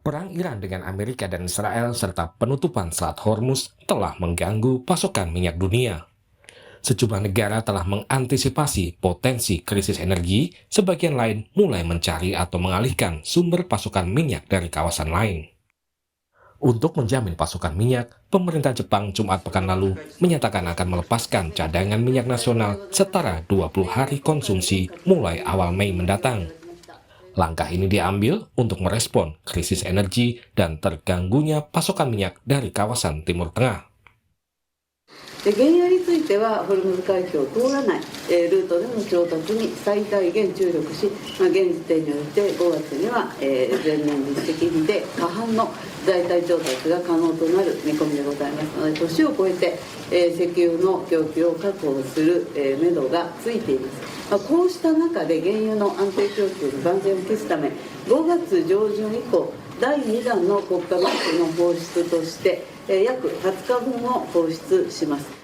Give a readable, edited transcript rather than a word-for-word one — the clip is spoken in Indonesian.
Perang Iran dengan Amerika dan Israel serta penutupan Selat Hormuz telah mengganggu pasokan minyak dunia. Sejumlah negara telah mengantisipasi potensi krisis energi, sebagian lain mulai mencari atau mengalihkan sumber pasokan minyak dari kawasan lain. Untuk menjamin pasokan minyak, pemerintah Jepang Jumat pekan lalu menyatakan akan melepaskan cadangan minyak nasional setara 20 hari konsumsi mulai awal Mei mendatang. Langkah ini diambil untuk merespon krisis energi dan terganggunya pasokan minyak dari kawasan Timur Tengah. 原油についてはホルムズ海峡を通らない、ルートでの調達に最大限注力し、現時点において5月には、前年実績比で過半の代替調達が可能となる見込みでございますので、年を超えて、石油の供給を確保する、めどがついています。こうした中で原油の安定供給の万全を期すため、5月上旬以降、第2弾の国家ガスの放出として、約20日分を放出します。